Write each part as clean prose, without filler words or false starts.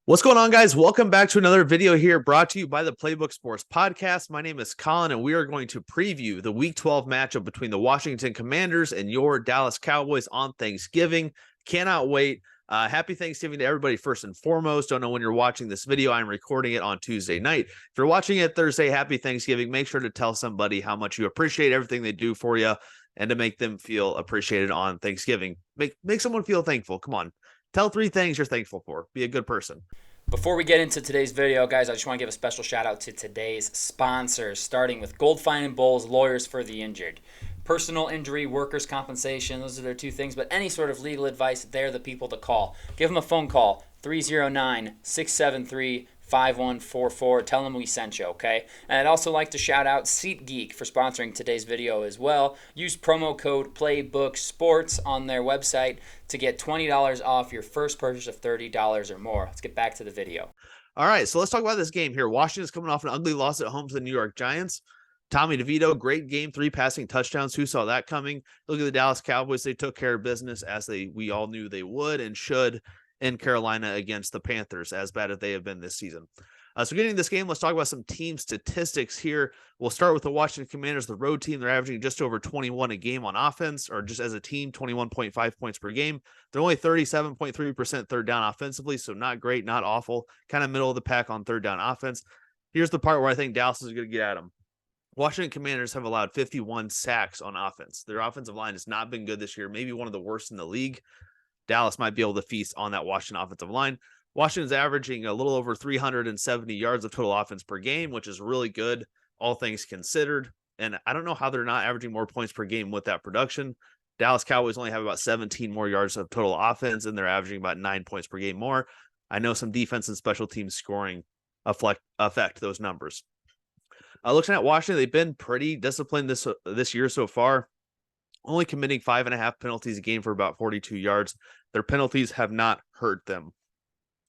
What's going on, guys? Welcome back to another video here brought to you by the Playbook Sports Podcast. My name is Colin, and we are going to preview the Week 12 matchup between the Washington Commanders and your Dallas Cowboys on Thanksgiving. Cannot wait. Happy Thanksgiving to everybody first and foremost. Don't know when you're watching this video. I'm recording it on Tuesday night. If you're watching it Thursday, happy Thanksgiving. Make sure to tell somebody how much you appreciate everything they do for you and to make them feel appreciated on Thanksgiving. Make someone feel thankful. Come on. Tell 3 things you're thankful for. Be a good person. Before we get into today's video, guys, I just want to give a special shout out to today's sponsors, starting with Gold Fine and Bowles, Lawyers for the Injured. Personal injury, workers' compensation, those are their 2 things, but any sort of legal advice, they're the people to call. Give them a phone call, 309-673-5144. Tell them we sent you, okay? And I'd also like to shout out SeatGeek for sponsoring today's video as well. Use promo code PlaybookSports on their website to get $20 off your first purchase of $30 or more. Let's get back to the video. All right, so let's talk about this game here. Washington's coming off an ugly loss at home to the New York Giants. Tommy DeVito, great game, 3 passing touchdowns. Who saw that coming? Look at the Dallas Cowboys. They took care of business as we all knew they would and should in Carolina against the Panthers, as bad as they have been this season. So getting this game, let's talk about some team statistics here. We'll start with the Washington Commanders, the road team. They're averaging just over 21 a game on offense, or just as a team, 21.5 points per game. They're only 37.3% third down offensively, so not great, not awful, kind of middle of the pack on third down offense. Here's the part where I think Dallas is going to get at them. Washington Commanders have allowed 51 sacks on offense. Their offensive line has not been good this year, maybe one of the worst in the league. Dallas might be able to feast on that Washington offensive line. Washington's averaging a little over 370 yards of total offense per game, which is really good, all things considered. And I don't know how they're not averaging more points per game with that production. Dallas Cowboys only have about 17 more yards of total offense, and they're averaging about 9 points per game more. I know some defense and special teams scoring affect those numbers. Looking at Washington, they've been pretty disciplined this year so far, only committing 5.5 penalties a game for about 42 yards. Their penalties have not hurt them.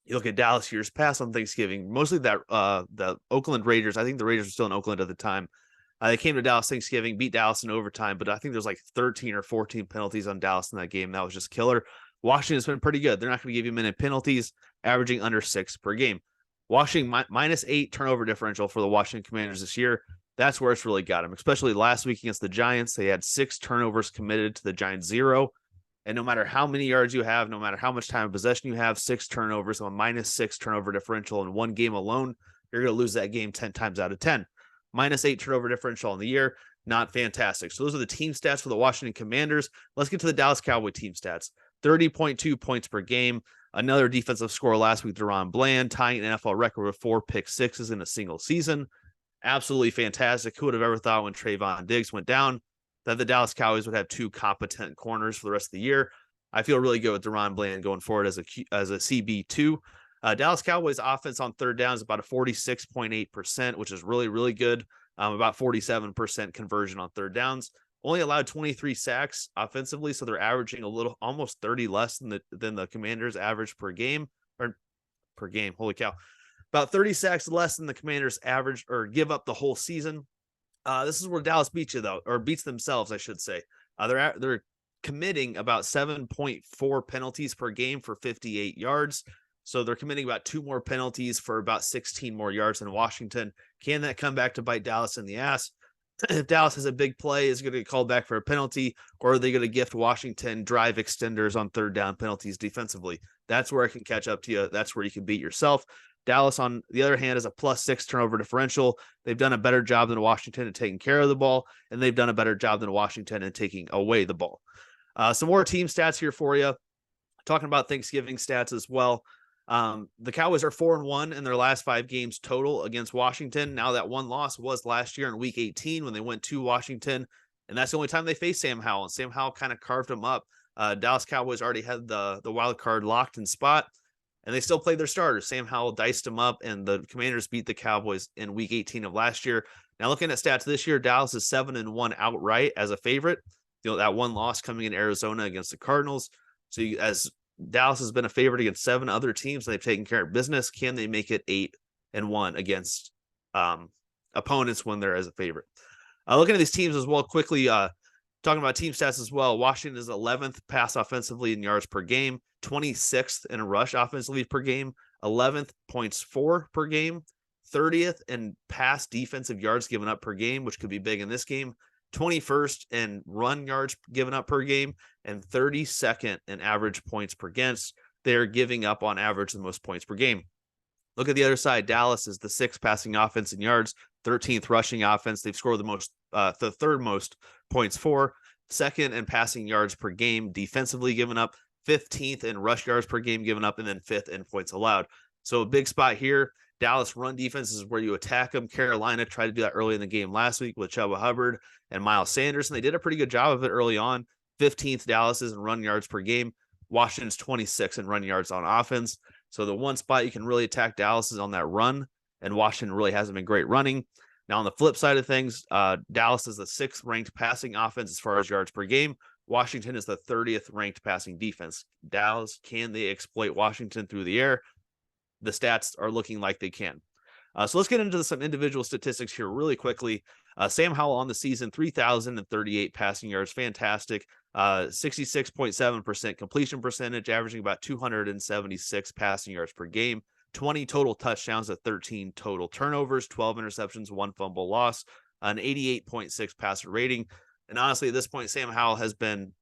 You look at Dallas years past on Thanksgiving, mostly the Oakland Raiders. I think the Raiders were still in Oakland at the time. They came to Dallas Thanksgiving, beat Dallas in overtime, but I think there's like 13 or 14 penalties on Dallas in that game. That was just killer. Washington's been pretty good. They're not going to give you many penalties, averaging under 6 per game. Washington minus 8 turnover differential for the Washington Commanders this year. That's where it's really got them, especially last week against the Giants. They had 6 turnovers committed to the Giants 0. And no matter how many yards you have, no matter how much time of possession you have, 6 turnovers, a minus 6 turnover differential in one game alone, you're going to lose that game 10 times out of 10. Minus 8 turnover differential on the year, not fantastic. So those are the team stats for the Washington Commanders. Let's get to the Dallas Cowboy team stats. 30.2 points per game. Another defensive score last week, DaRon Bland, tying an NFL record with 4 pick sixes in a single season. Absolutely fantastic. Who would have ever thought when Trayvon Diggs went down that the Dallas Cowboys would have 2 competent corners for the rest of the year? I feel really good with DaRon Bland going forward as a CB2. Dallas Cowboys offense on third down is about a 46.8%, which is really, really good. About 47% conversion on third downs. Only allowed 23 sacks offensively, so they're averaging almost 30 less than the Commanders average per game. Holy cow. About 30 sacks less than the Commanders average or give up the whole season. This is where Dallas beats you, though, or beats themselves, I should say. They're committing about 7.4 penalties per game for 58 yards. So they're committing about 2 more penalties for about 16 more yards than Washington. Can that come back to bite Dallas in the ass? If Dallas has a big play, is going to get called back for a penalty, or are they going to gift Washington drive extenders on third down penalties defensively? That's where it can catch up to you. That's where you can beat yourself. Dallas, on the other hand, is a +6 turnover differential. They've done a better job than Washington at taking care of the ball, and they've done a better job than Washington in taking away the ball. Some more team stats here for you. Talking about Thanksgiving stats as well. The Cowboys are 4-1 in their last 5 games total against Washington. Now that one loss was last year in week 18 when they went to Washington, and that's the only time they faced Sam Howell, and Sam Howell kind of carved them up. Dallas Cowboys already had the wild card locked in spot, and they still played their starters. Sam Howell diced them up, and the Commanders beat the Cowboys in week 18 of last year. Now looking at stats this year, Dallas is 7-1 outright as a favorite. That one loss coming in Arizona against the Cardinals. So as Dallas has been a favorite against 7 other teams, they've taken care of business. Can they make it 8-1 against opponents when they're as a favorite? Looking at these teams as well quickly, talking about team stats as well, Washington is 11th pass offensively in yards per game, 26th in rush offensively per game. 11th points for per game, 30th in pass defensive yards given up per game, which could be big in this game, 21st in run yards given up per game, and 32nd in average points per against. They're giving up on average the most points per game. Look at the other side. Dallas is the 6th passing offense in yards, 13th rushing offense. They've scored the third most points for, 2nd in passing yards per game defensively given up, 15th in rush yards per game given up, and then 5th in points allowed. So a big spot here. Dallas run defense is where you attack them. Carolina tried to do that early in the game last week with Chuba Hubbard and Miles Sanders, and they did a pretty good job of it early on. 15th Dallas is in run yards per game. Washington's 26th in run yards on offense. So the one spot you can really attack Dallas is on that run, and Washington really hasn't been great running. Now, on the flip side of things, Dallas is the 6th ranked passing offense as far as yards per game. Washington is the 30th ranked passing defense. Dallas, can they exploit Washington through the air? The stats are looking like they can. So let's get into some individual statistics here really quickly. Sam Howell on the season, 3,038 passing yards. Fantastic. 66.7% completion percentage, averaging about 276 passing yards per game. 20 total touchdowns at 13 total turnovers, 12 interceptions, 1 fumble loss, an 88.6 passer rating. And honestly, at this point, Sam Howell has been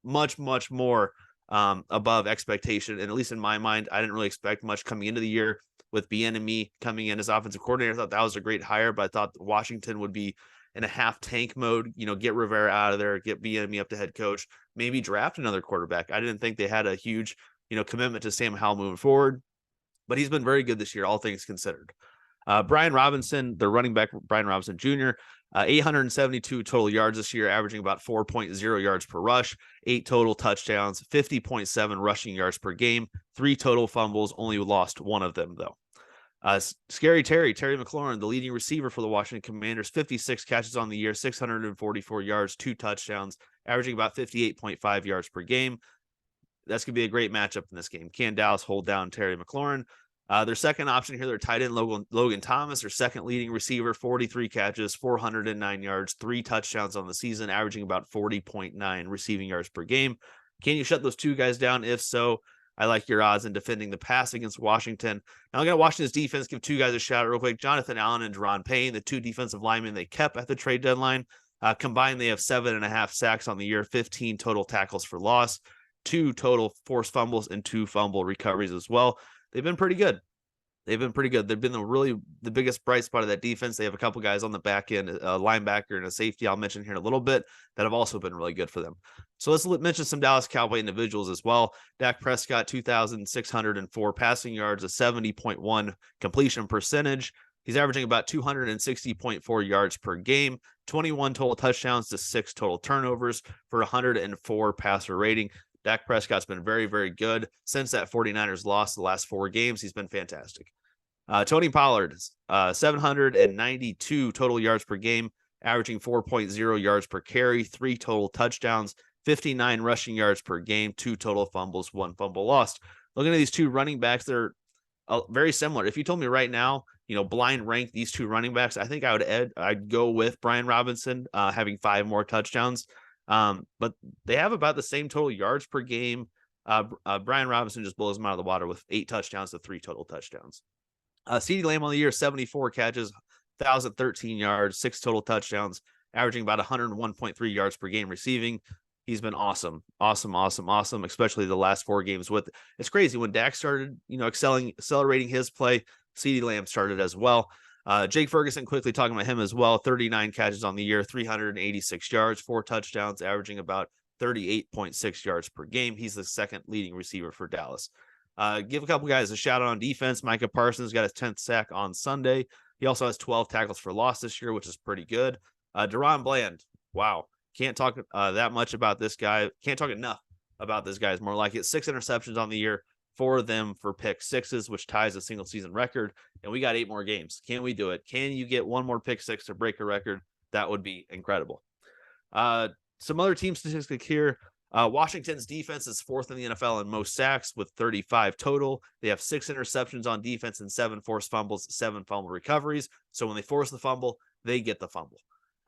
much, much more above expectation. And at least in my mind, I didn't really expect much coming into the year with Bieniemy coming in as offensive coordinator. I thought that was a great hire, but I thought Washington would be in a half tank mode, get Rivera out of there, get Bieniemy up to head coach, maybe draft another quarterback. I didn't think they had a huge, commitment to Sam Howell moving forward, but he's been very good this year, all things considered. Brian Robinson, the running back, Brian Robinson Jr., 872 total yards this year, averaging about 4.0 yards per rush, 8 total touchdowns, 50.7 rushing yards per game, 3 total fumbles, only lost 1 of them, though. Terry McLaurin, the leading receiver for the Washington Commanders, 56 catches on the year, 644 yards, 2 touchdowns, averaging about 58.5 yards per game. That's going to be a great matchup in this game. Can Dallas hold down Terry McLaurin? Their second option here, their tight end Logan Thomas, their second leading receiver, 43 catches, 409 yards, 3 touchdowns on the season, averaging about 40.9 receiving yards per game. Can you shut those two guys down? If so, I like your odds in defending the pass against Washington. Now, I'm going to Washington's defense, give 2 guys a shout out real quick. Jonathan Allen and Deron Payne, the 2 defensive linemen they kept at the trade deadline. Combined, they have 7.5 sacks on the year, 15 total tackles for loss, 2 total forced fumbles, and 2 fumble recoveries as well. They've been pretty good. They've been the biggest bright spot of that defense. They have a couple guys on the back end, a linebacker and a safety I'll mention here in a little bit, that have also been really good for them. So let's mention some Dallas Cowboy individuals as well. Dak Prescott, 2,604 passing yards, a 70.1 completion percentage. He's averaging about 260.4 yards per game, 21 total touchdowns to 6 total turnovers for 104 passer rating. Dak Prescott's been very, very good since that 49ers loss the last 4 games. He's been fantastic. Tony Pollard, 792 total yards per game, averaging 4.0 yards per carry, 3 total touchdowns, 59 rushing yards per game, 2 total fumbles, 1 fumble lost. Looking at these 2 running backs, they're very similar. If you told me right now, blind rank these 2 running backs, I think I'd go with Brian Robinson having 5 more touchdowns. But they have about the same total yards per game. Brian Robinson just blows them out of the water with 8 touchdowns to 3 total touchdowns. CeeDee Lamb on the year, 74 catches, 1,013 yards, 6 total touchdowns, averaging about 101.3 yards per game receiving. He's been awesome, especially the last 4 games. It's crazy when Dak started, accelerating his play, CeeDee Lamb started as well. Jake Ferguson, quickly talking about him as well, 39 catches on the year, 386 yards, 4 touchdowns, averaging about 38.6 yards per game. He's the second leading receiver for Dallas. Give a couple guys a shout out on defense. Micah Parsons got his 10th sack on Sunday. He also has 12 tackles for loss this year, which is pretty good. Deron Bland, wow. Can't talk that much about this guy. Can't talk enough about this guy. Is more like it. 6 interceptions on the year, 4 of them for pick sixes, which ties a single season record. And we got 8 more games. Can we do it? Can you get 1 more pick six to break a record? That would be incredible. Some other team statistics here. Washington's defense is 4th in the NFL in most sacks with 35 total. They have 6 interceptions on defense and 7 forced fumbles, 7 fumble recoveries. So when they force the fumble, they get the fumble.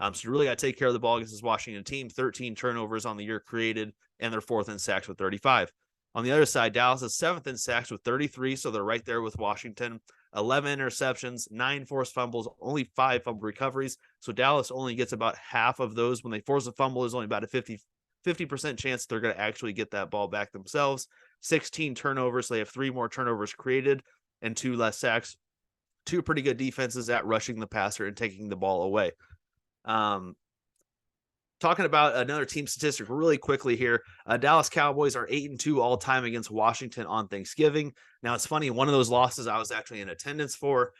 So you really got to take care of the ball against this Washington team. 13 turnovers on the year created, and they're 4th in sacks with 35. On the other side, Dallas is 7th in sacks with 33, so they're right there with Washington. 11 interceptions, 9 forced fumbles, only 5 fumble recoveries. So Dallas only gets about half of those. When they force a fumble, there's only about a 50% chance they're going to actually get that ball back themselves. 16 turnovers. So they have 3 more turnovers created and 2 less sacks. 2 pretty good defenses at rushing the passer and taking the ball away. Talking about another team statistic really quickly here. Dallas Cowboys are 8-2 all time against Washington on Thanksgiving. Now it's funny, one of those losses I was actually in attendance for.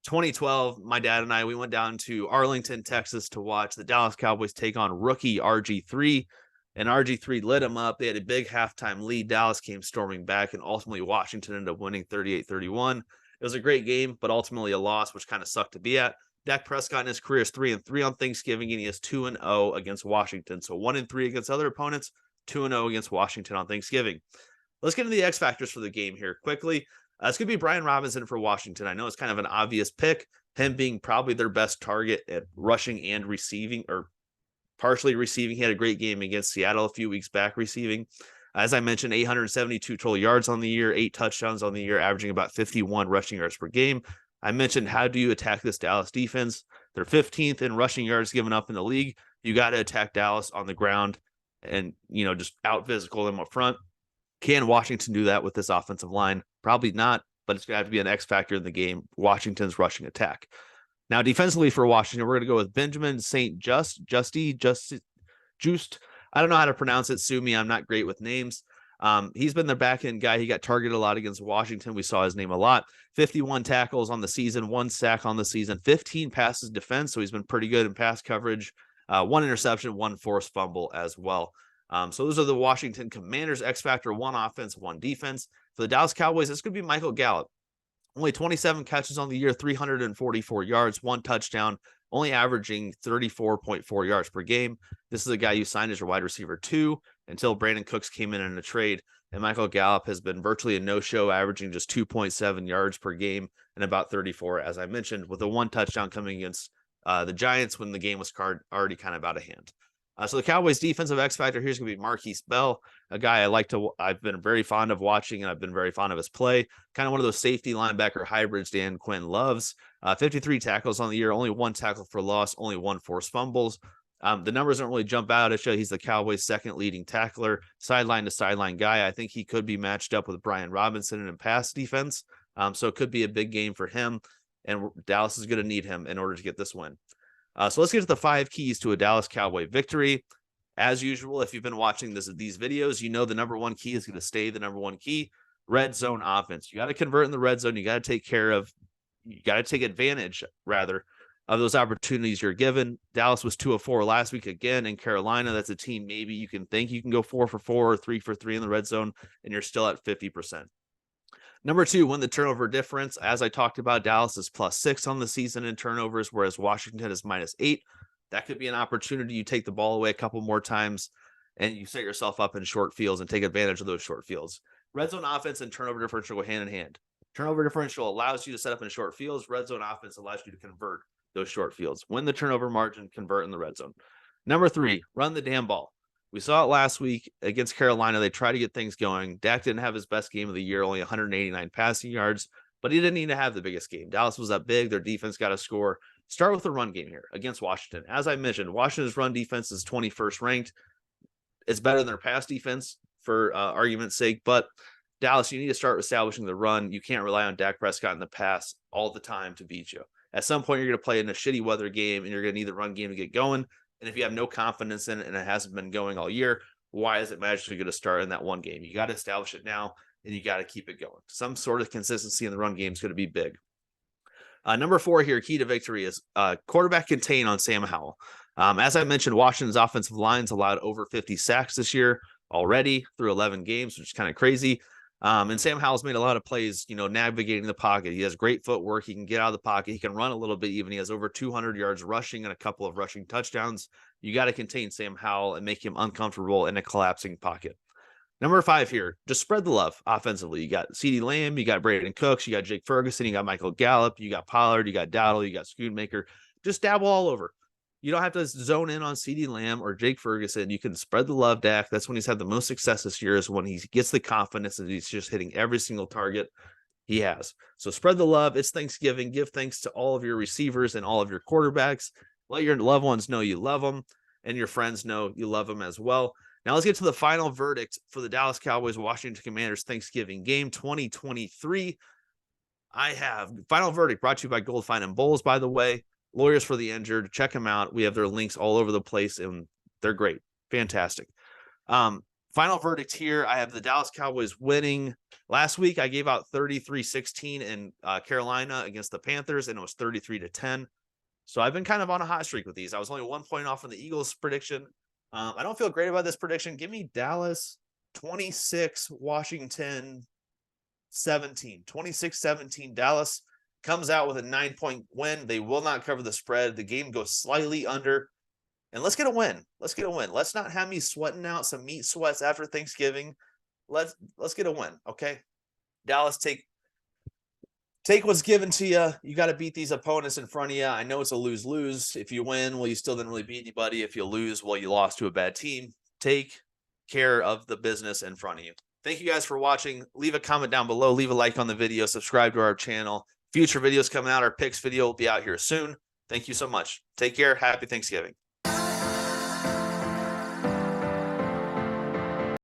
2012, my dad and I, we went down to Arlington, Texas to watch the Dallas Cowboys take on rookie RG3, and RG3 lit them up. They had a big halftime lead. Dallas came storming back, and ultimately Washington ended up winning 38-31. It was a great game, but ultimately a loss, which kind of sucked to be at. Dak Prescott in his career is 3-3 on Thanksgiving, and he is 2-0 against Washington. So 1-3 against other opponents, 2-0 against Washington on Thanksgiving. Let's get into the X factors for the game here quickly. It's going to be Brian Robinson for Washington. I know it's kind of an obvious pick, him being probably their best target at rushing and receiving, or partially receiving. He had a great game against Seattle a few weeks back receiving. As I mentioned, 872 total yards on the year, 8 touchdowns on the year, averaging about 51 rushing yards per game. I mentioned, how do you attack this Dallas defense? They're 15th in rushing yards given up in the league. You got to attack Dallas on the ground and, just out physical them up front. Can Washington do that with this offensive line? Probably not, but it's going to have to be an X factor in the game, Washington's rushing attack. Now, defensively for Washington, we're going to go with Benjamin St. Just. I don't know how to pronounce it. Sue me. I'm not great with names. He's been their back end guy. He got targeted a lot against Washington. We saw his name a lot. 51 tackles on the season, 1 sack on the season, 15 passes defense. So he's been pretty good in pass coverage. 1 interception, 1 forced fumble as well. So those are the Washington Commanders X factor, 1 offense, 1 defense. For the Dallas Cowboys, it's going to be Michael Gallup. Only 27 catches on the year, 344 yards, 1 touchdown, only averaging 34.4 yards per game. This is a guy you signed as your wide receiver 2 until Brandon Cooks came in a trade. And Michael Gallup has been virtually a no-show, averaging just 2.7 yards per game and about 34, as I mentioned, with a 1 touchdown coming against the Giants when the game was already kind of out of hand. So the Cowboys defensive X factor here is going to be Marquise Bell, a guy I've been very fond of watching, and I've been very fond of his play. Kind of one of those safety linebacker hybrids Dan Quinn loves. 53 tackles on the year, only 1 tackle for loss, only 1 forced fumbles. The numbers don't really jump out. It shows he's the Cowboys' second leading tackler, sideline to sideline guy. I think he could be matched up with Brian Robinson in pass defense. So it could be a big game for him, and Dallas is going to need him in order to get this win. So let's get to the 5 keys to a Dallas Cowboy victory. As usual, if you've been watching these videos, the number 1 key is going to stay the number 1 key. Red zone offense. You got to convert in the red zone. You got to take advantage, rather, of those opportunities you're given. Dallas was 2 of 4 last week again in Carolina. That's a team maybe you can think you can go 4 for 4 or 3 for 3 in the red zone, and you're still at 50%. Number 2, win the turnover difference. As I talked about, Dallas is +6 on the season in turnovers, whereas Washington is -8. That could be an opportunity. You take the ball away a couple more times, and you set yourself up in short fields and take advantage of those short fields. Red zone offense and turnover differential go hand in hand. Turnover differential allows you to set up in short fields. Red zone offense allows you to convert those short fields. Win the turnover margin, convert in the red zone. Number 3, run the damn ball. We saw it last week against Carolina. They tried to get things going. Dak didn't have his best game of the year, only 189 passing yards, but he didn't need to have the biggest game. Dallas was up big. Their defense got a score. Start with the run game here against Washington. As I mentioned, Washington's run defense is 21st ranked. It's better than their pass defense for argument's sake, but Dallas, you need to start establishing the run. You can't rely on Dak Prescott in the pass all the time to beat you. At some point, you're going to play in a shitty weather game, and you're going to need the run game to get going. And if you have no confidence in it and it hasn't been going all year, why is it magically going to start in that one game? You got to establish it now, and you got to keep it going. Some sort of consistency in the run game is going to be big. Number 4 here, key to victory, is quarterback contain on Sam Howell. As I mentioned, Washington's offensive lines allowed over 50 sacks this year already through 11 games, which is kind of crazy. And Sam Howell's made a lot of plays, navigating the pocket. He has great footwork. He can get out of the pocket. He can run a little bit even. He has over 200 yards rushing and a couple of rushing touchdowns. You got to contain Sam Howell and make him uncomfortable in a collapsing pocket. Number 5 here, just spread the love offensively. You got CeeDee Lamb, you got Brandon Cooks, you got Jake Ferguson, you got Michael Gallup, you got Pollard, you got Dowdle, you got Schoonmaker. Just dabble all over. You don't have to zone in on CeeDee Lamb or Jake Ferguson. You can spread the love, Dak. That's when he's had the most success this year, is when he gets the confidence that he's just hitting every single target he has. So spread the love. It's Thanksgiving. Give thanks to all of your receivers and all of your quarterbacks. Let your loved ones know you love them, and your friends know you love them as well. Now let's get to the final verdict for the Dallas Cowboys Washington Commanders Thanksgiving game 2023. I have final verdict brought to you by Gold Fine and Bowls, by the way. Lawyers for the Injured. Check them out. We have their links all over the place, and they're great. Fantastic. Final verdict here. I have the Dallas Cowboys winning. Last week, I gave out 33-16 in Carolina against the Panthers, and it was 33-10. So I've been kind of on a hot streak with these. I was only 1 point off from the Eagles prediction. I don't feel great about this prediction. Give me Dallas 26, Washington 17. 26-17. Dallas comes out with a 9-point win. They will not cover the spread. The game goes slightly under. And let's get a win. Let's get a win. Let's not have me sweating out some meat sweats after Thanksgiving. Let's get a win, okay? Dallas, take what's given to you. You got to beat these opponents in front of you. I know it's a lose-lose. If you win, well, you still didn't really beat anybody. If you lose, well, you lost to a bad team. Take care of the business in front of you. Thank you guys for watching. Leave a comment down below. Leave a like on the video. Subscribe to our channel. Future videos coming out. Our picks video will be out here soon. Thank you so much. Take care. Happy Thanksgiving.